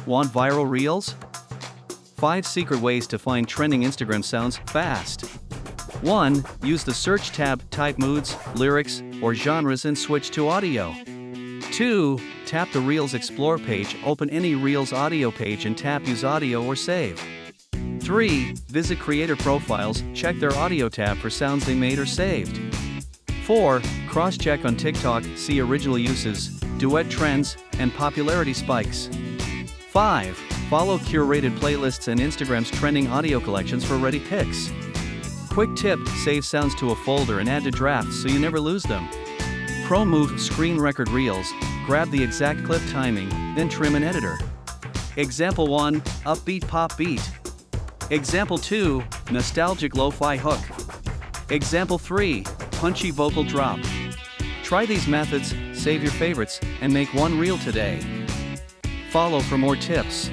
Want viral reels? 5 secret ways to find trending Instagram sounds fast. 1. Use the search tab, type moods, lyrics, or genres and switch to audio. 2. Tap the Reels Explore page, open any Reels audio page and tap Use Audio or Save. 3. Visit creator profiles, check their audio tab for sounds they made or saved. 4. Cross-check on TikTok, see original uses, duet trends, and popularity spikes. 5. Follow curated playlists and Instagram's trending audio collections for ready picks. Quick tip, save sounds to a folder and add to drafts so you never lose them. Pro move, screen record reels, grab the exact clip timing, then trim an editor. Example 1, upbeat pop beat. Example 2, nostalgic lo-fi hook. Example 3, punchy vocal drop. Try these methods, save your favorites, and make one reel today. Follow for more tips.